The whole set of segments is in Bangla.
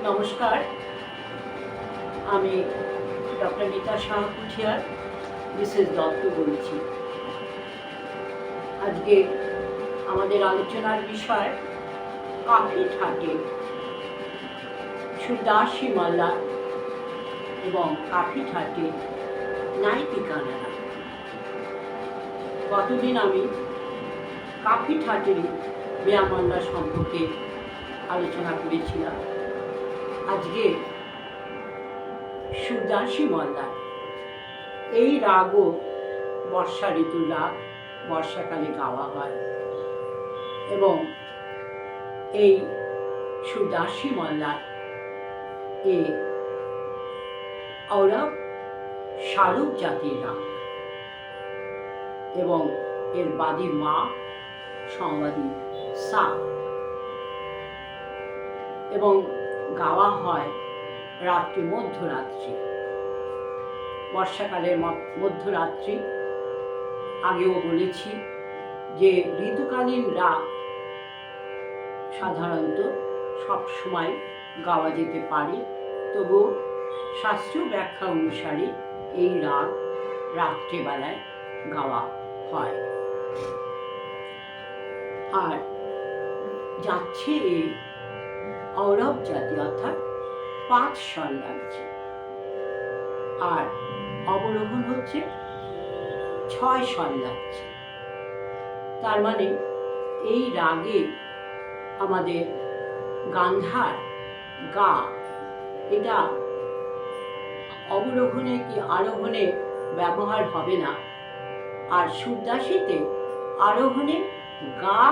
নমস্কার, আমি ডক্টর রিতা শাহ কুঠিয়ার মিসেস দত্ত বলছি। আজকে আমাদের আলোচনার বিষয় কাফি ঠাটে, সুরদাসী মাল্লা এবং কাফি ঠাটে নাইতিকানারা। গতদিন আমি কাফি ঠাটেরই বেয়ামাল্লা সম্পর্কে আলোচনা করেছিলাম। আজকে সুরদাসী মাল্লা, এই রাগও বর্ষা ঋতুর রাগ, বর্ষাকালে গাওয়া হয় এবং এই সুরদাসী মাল্লার এ ঔরব শালুক জাতির রাগ এবং এর বাদী মা সংবাদী সা, এবং গাওয়া হয় রাত্রি মধ্যরাত্রি, বর্ষাকালের মধ্যরাত্রি। আগেও বলেছি যে ঋতুকালীন রাগ সাধারণত সবসময় গাওয়া যেতে পারে, তবু শাস্ত্রীয় ব্যাখ্যা অনুসারে এই রাগ রাত্রেবেলায় গাওয়া হয়। আর যাচ্ছে এই ঔরব জাতি, অর্থাৎ 5 স্বর লাগছে, আর অবরোহণ হচ্ছে 6 স্বর লাগছে। তার মানে এই রাগে আমাদের গান্ধার গা, এটা অবরোহণে কি আরোহণে ব্যবহার হবে না, আর সুরদাসীতে আরোহণে গা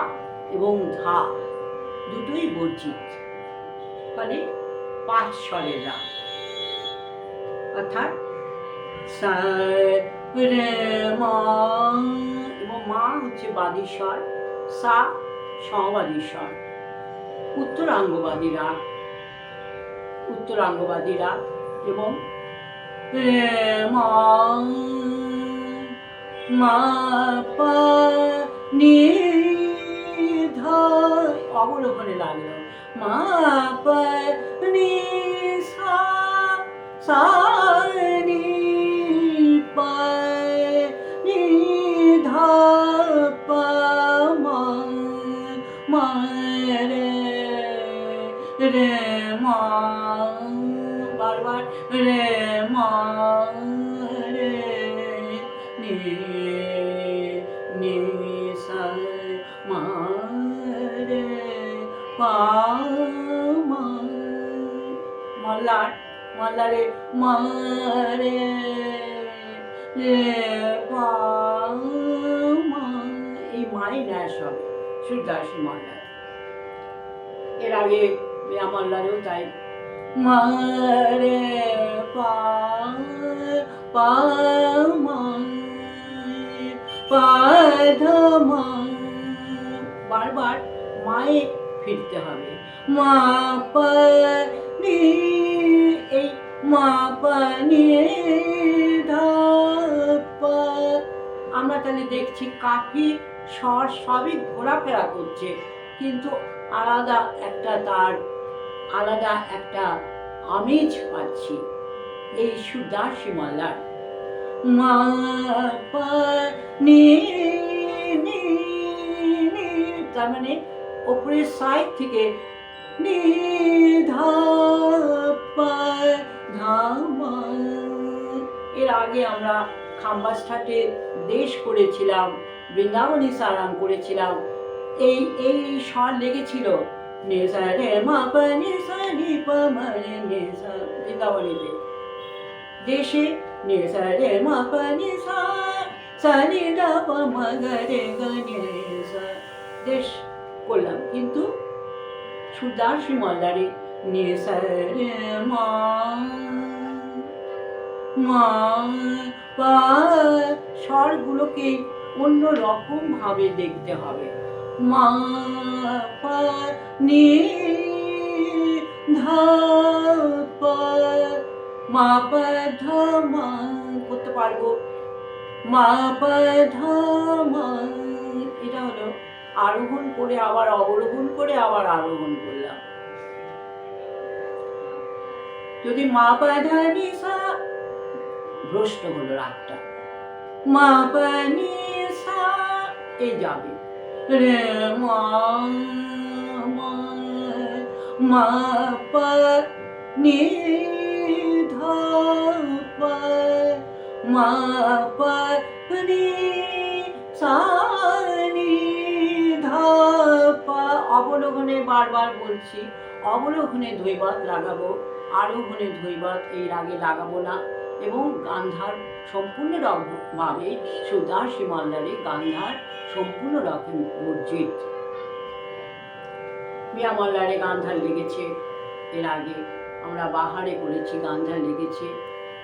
এবং ধা দুটোই বর্জিত, ফলে 5 স্বরের রাগ, অর্থাৎ সা রে মা, এবং মা হচ্ছে বাদী স্বর, সা সমবাদী স্বর। উত্তরাঙ্গবাদী রাগ, উত্তরাঙ্গবাদী রাগ, এবং রে মা মা পা নি ধা অবরোহণে লাগলো, মা পা নি সা সা নি পা নি ধা পা মা মা রে রে মা, বারবার রে মা রে নি নি সা মা রে পা মা। মাল্লারে মা রে রে পা মা, এই মাই ন্যাস হবে সুরদাসী মাল্লার। এর আগে বেয়ামাল্লারেও তাই, মা রে পা পা মা পা ধা মা, বারবার মায়ে ফিরতে হবে। মা পা নি, এই মা পা নি ধা পা। আমরা তাহলে দেখছি কাফি স্বর সবই ঘোরাফেরা করছে, কিন্তু আলাদা একটা তার আলাদা একটা আমেজ পাচ্ছি এই সুরদাসী মাল্লার। মা পা নি নি নি, তার মানে ওপরের সাইড থেকে নি ধা পা ধা মা। এর আগে আমরা খাম্বাস ঠাটে দেশ করেছিলাম, বৃন্দাবনী সারাং করেছিলাম, এই এই স্বর লেগেছিল নে সা রে মা পা নি সা নি পা মা রে নে সা, বৃন্দাবনীতে। দেশে নে সা রে মা পা নি সা সা নি দা পা মা গা রে গা নে সা, দেশ করলাম, কিন্তু সুরদাসী মাল্লারে নে সা রে মা মা পা, স্বরগুলোকে অন্য রকম ভাবে দেখতে হবে। মা পা নি ধা পা, মা পা ধা মা করতে পারবো, মা পা ধা মা। এটা হলো আরোহণ করে আবার অবরোহণ করে আবার আরোহণ করলাম। যদি মা পা ধা নি সা, ভ্রষ্ট হলো রাগটা, মা পা নি সা এই যাবে, রে মা মা মা পা নি ধা পা, মা পা নি সা নি ধা পা। অবলোহনে বারবার বলছি, অবলোহনে ধৈবত লাগাবো, আরোহণে ধৈবত এই রাগে লাগাবো না। এবং গান্ধার সম্পূর্ণ রকমভাবে সুদাসী মল্লারে গান্ধার সম্পূর্ণ রকম বর্জিত। মিয়া মল্লারে গান্ধার লেগেছে, এর আগে আমরা বাহারে করেছি গান্ধার লেগেছে,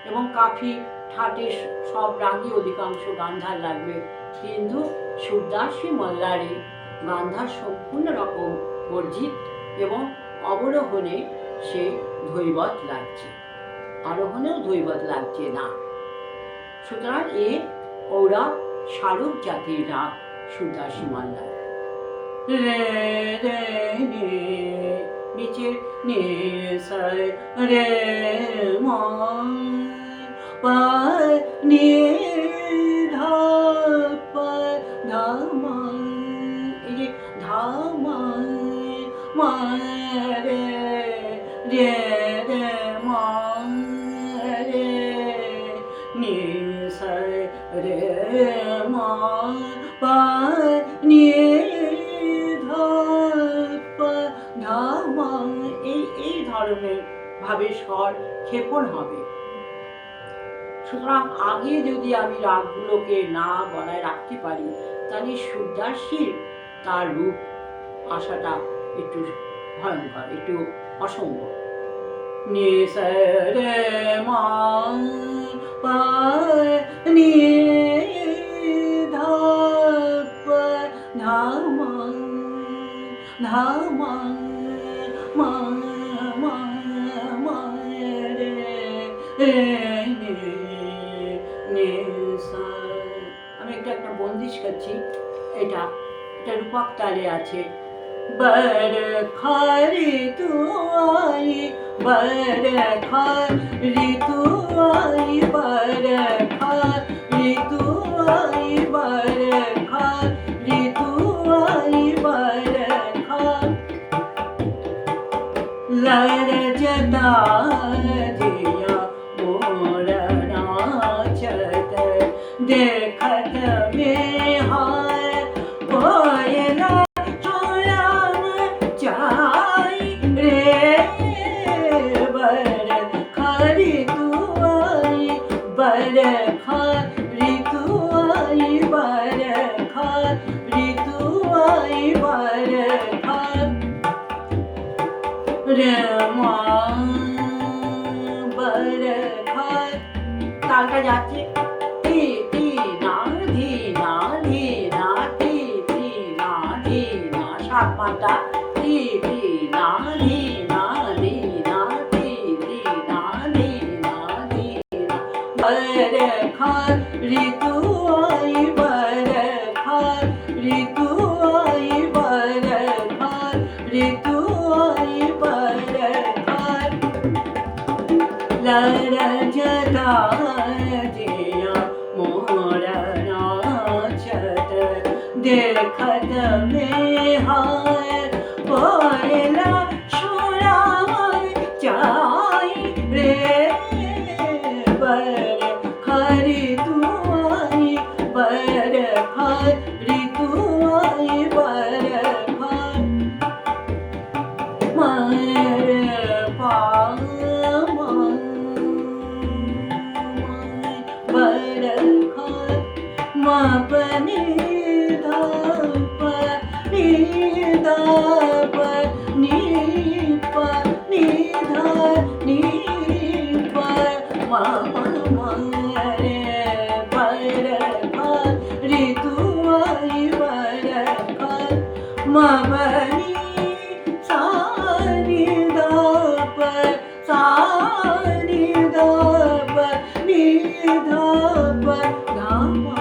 এবং কাফি ঠাটে সব রাগে অধিকাংশ গান্ধার লাগবে, কিন্তু সুদাসী মল্লারে গান্ধার সম্পূর্ণ রকম বর্জিত এবং অবরোহণে সে ধৈবত লাগছে, আরোহণেও ধৈবত লাগছে না। সুতরাং এ ওরা শারুক জাতির রাগ সুদাসী মল্লার। রে রে নে নিচে নে সায় রে মা পা নি ধা পা ধা মা, এই যে ধা মা মা রে রে রে মা রে নি সায় রে মা পা নি ধা পা ধা মা, এই ধরনের ভাবে স্বর ক্ষেপণ হবে। সুতরাং আগে যদি আমি রাগগুলোকে না গলায় রাখতে পারি, তাহলে সুদাসীর তার রূপ আসাটা একটু ভয়ঙ্কর, একটু অসম্ভব। নি রে মা পা নি ধা পা ধা মা ধা মা মা মা মা রে নে নে সা। আমি একটা বন্দিশ করছি, এটা রূপক তালে আছে। बरखा ऋतु आई, बरखा ऋतु आई, बरखा ऋतु आई, बरखा ऋतु आई, बरखा लरजदा दिया मोर नाचत, देखत में हाय कोयला बरखा ऋतु आई, बरखा ऋतु आई, बरखा ऋतु आई, बरखा रे मा बरखा। तालটা যাচ্ছে তি তি না ধি না ধি না তি তি না ধি না, সাত মাত্রা তি তি না ধি না ধি না তি তি না ধি না ধি না। बरखा ऋतु आई, बरखा ऋतु आई, बरखा ऋतु आई, बरखा लरजदा दिया मोर नाचत, देखत में हाय कोयला सुराय जाय रे, बरखा ऋतु आई, बरखा ऋतु आई, बरखा मार पा बरखा मा पनी धा पा नी धा पा नी पा नी धा नी पा मा मा रे, बरखा ऋतु आई, बरखा मा पनी सा नी धा पा सा नी धा पा नी धा पा धा मा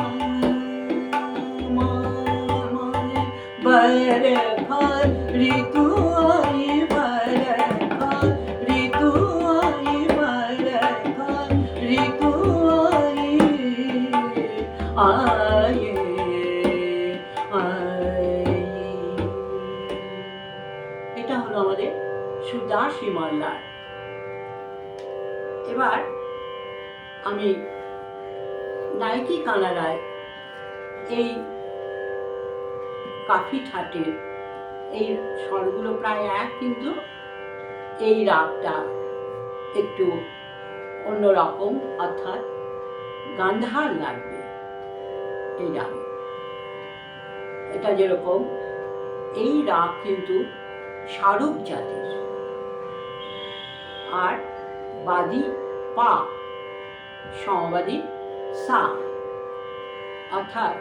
এটা হলো আমাদের সুদাসী মল্লার। এবার আমি নায়কি কানাড়ায় এই কাফি ঠাটের এই স্বরগুলো প্রায় এক, কিন্তু এই রাগটা একটু অন্যরকম, অর্থাৎ গান্ধার লাগবে এই রাগে। এটা যেরকম এই রাগ কিন্তু শারুক জাতির, আর বাদী পা সমবাদী সা, অর্থাৎ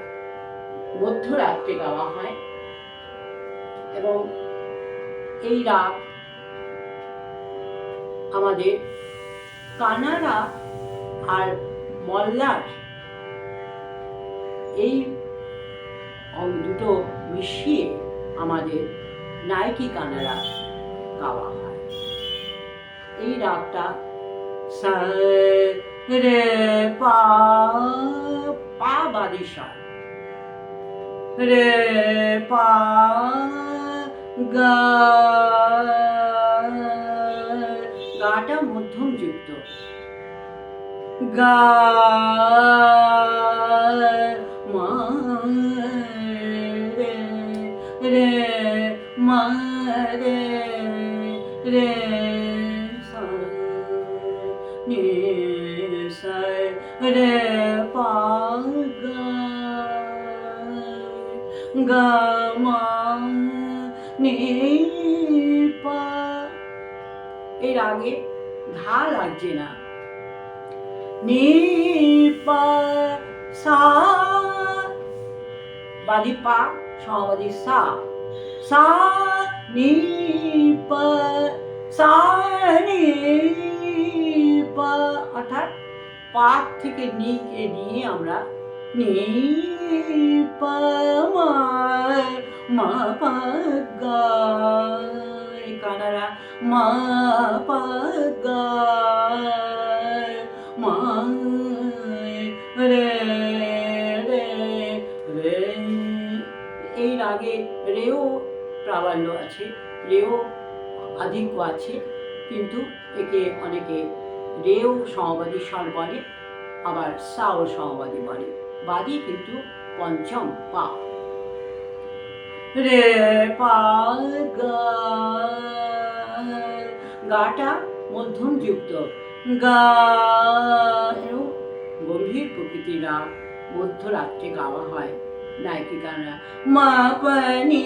মধ্যরাত্রে গাওয়া হয়। এবং এই রাগ আমাদের কানাড়া আর মল্লার এই দুটো মিশিয়ে আমাদের নায়কি কানাড়া গাওয়া হয়। এই রাগটা সা রে পা, পা বাদী সা, রে পা গা, গাটা মধ্যম যুক্ত, গা মা রে, রে মা রে, রে সা নি সা, রে পা গা, গা মা নি পা। এই রাগে ধা লাগছে না। নি পা সা, বাদী পা সমবাদী সা, সা নি পা, সা নি পা, অর্থাৎ পা থেকে নিকে নিয়ে আমরা নি পা মা, মা পা গা, এই কানাড়া মা পা গা মা রে, রে রে। এই রাগে রেও প্রাবল্য আছে, রেও আধিক্য আছে, কিন্তু একে অনেকে রেও সমবাদী স্বর বলে, আবার সাও সমবাদী বলে। বাদী কিন্তু পঞ্চম পা, রে পা গা, গাটা মধ্যম যুক্ত, গা গম্ভীর প্রকৃতির রাগ মধ্যরাত্রে গাওয়া হয় নায়কি কানাড়া। মা পা নি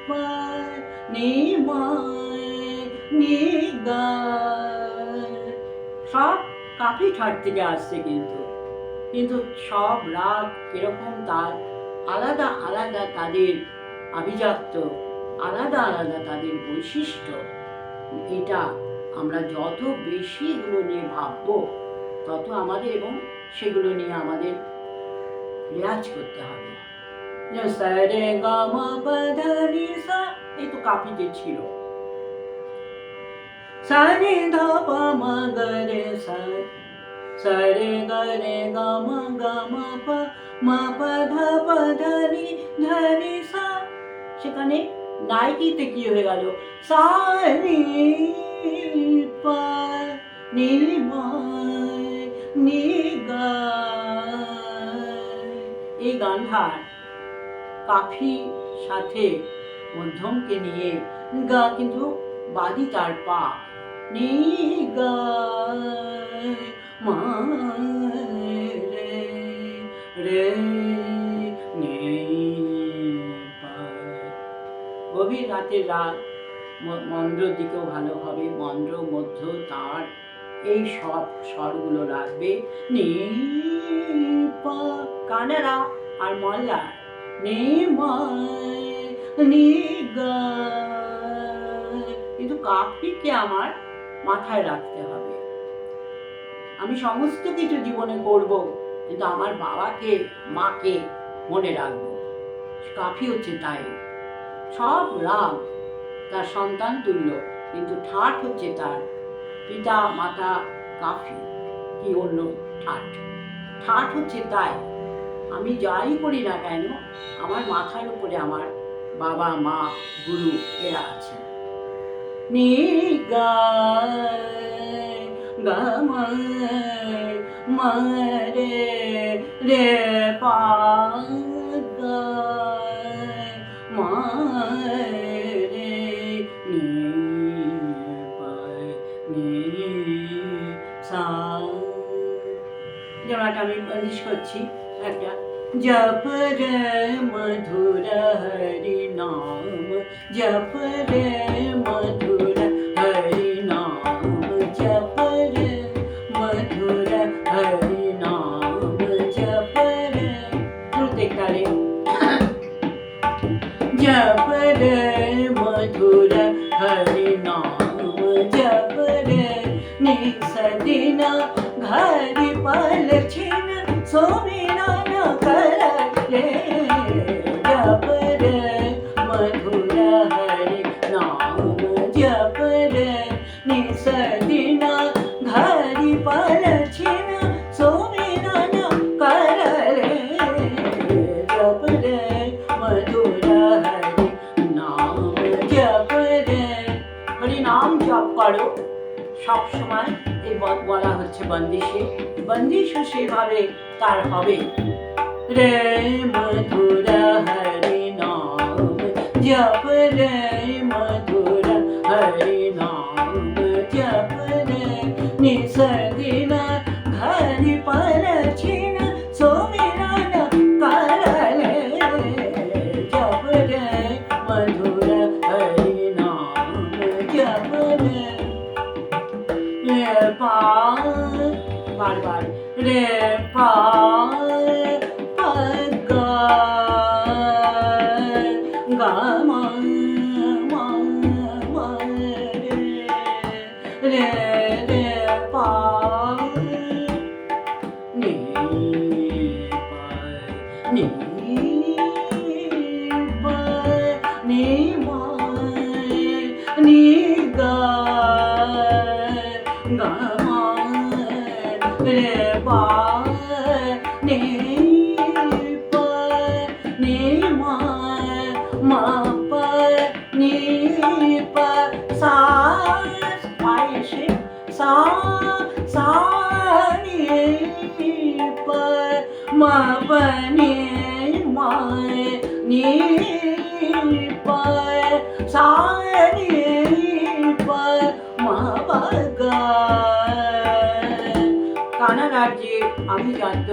পা নি মা নি গা, সব কাফি ঠাট থেকে আসছে, কিন্তু সব রাগ এরকম, তার আলাদা আলাদা তাদের আভিজাত্য, আলাদা আলাদা তাদের বৈশিষ্ট্য। এটা আমরা যত বেশি এগুলো নিয়ে ভাববো, তত আমাদের এবং সেগুলো নিয়ে আমাদের রেয়াজ করতে হবে। সা রে গা মা পা ধা নি সা, এই তো কাফিতে ছিল। সা রে ধা পা মা গা রে সা, সা রে গা রে গা মা পা ধা নি সা। সেখানে নায়কিতে কি হয়ে গেল? সা নি পা নি মা নি গা। এই গান্ধার কাফি সাথে মধ্যমকে নিয়ে গা, কিন্তু বাদী তার পা, নি গা মা রে, রে নি পা। গভীর রাতের রাগ মন্দ্রর দিকেও ভালো হবে, মন্দ্র মধ্য তার এই সব স্বরগুলো রাখবে। নি পা কানাড়া আর মল্লার নি মা নি গা, কিন্তু কাফিকে আমার মাথায় রাখতে হবে। আমি সমস্ত কিছু জীবনে করব, কিন্তু আমার বাবাকে মাকে মনে রাখবো। কাফি হচ্ছে তাই, সব রাগ তার সন্তান তুল্য, কিন্তু ঠাট হচ্ছে তার পিতা মাতা কাফি কি অন্য ঠাট। ঠাট হচ্ছে তাই আমি যাই করি না কেন, আমার মাথার উপরে আমার বাবা মা গুরু এরা আছেন। নি গা গা মা মা রে রে পা গা মা রে নি পা নি সা। যেমন আমি বন্দিশ করছি একটা। जप रे मधुर हरि नाम, जप रे मधुर हरि नाम, जप रे मधुर हरि नाम, जप रे ताले जप रे मधुर हरि नाम, जप रे निसदिना घरि पल छिन सोमिना करले, जप रे मधुर हरि नाम, जप रे निसदिना घरि पल छिन सोमिरन करले, जप रे मधुर हरि नाम, जप रे हरि नाम जप करो সব সময়। এই বলা হচ্ছে বন্দিশে, বন্দিশও সেভাবে তার হবে। রে মধুর হরি নাম, জপ রে মধুর হরি নাম, জপ রে নিসদিন ঘরি পল छिन सोमिरन करले, जप रे मधुर हरि नाम, जप रे पा बार बार रे पा गा गा मा मा मा रे रे पा नी पा नी पा नी मा नी गा गा मा रे पा नी पा नी मा मा पा नी पा सा पाइशे सा सा नी पा मा पा नी मा नी पा सा नी पा मा पा गा। কানা রাজ্যে আমি জানত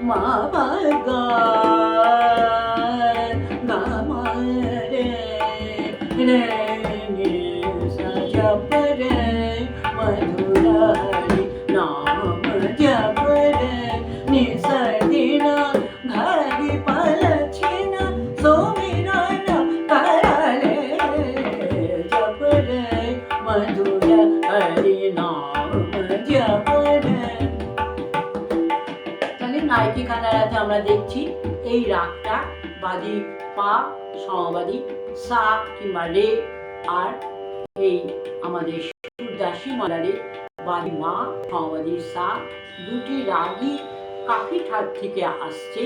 মা পা গা গা মা রে রে নি সা, জপ রে মধুর হরি নাম, জপ রে নিসদিন ঘরি পল छिन सोमिरन करले, जप रे मधुर हरि नाम, जप रे। তাহলে নাইকি কানাড়াতে আমরা দেখছি এই রাগটা বাদি পা সমবাদী সা কিংবা রে, আর এই আমাদের সুরদাসী মালারে বাদি মা সমবাদী সা, দুটি রাগই কাফি ঠাট থেকে আসছে।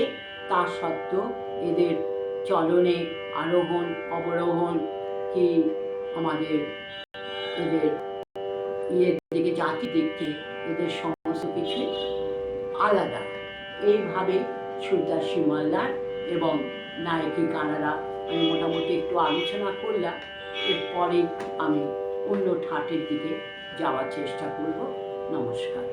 তা সত্ত্বেও এদের চলনে আরোহণ অবরোহণ কি আমাদের এদের ইয়ের দিকে জাতি দেখতে এদের সমস্ত কিছু আলাদা। এইভাবে সুরদাসী মাল্লার এবং নায়কি গানারা আমি মোটামুটি একটু আলোচনা করলাম। এরপরে আমি অন্য ঠাটের দিকে যাওয়ার চেষ্টা করব। নমস্কার।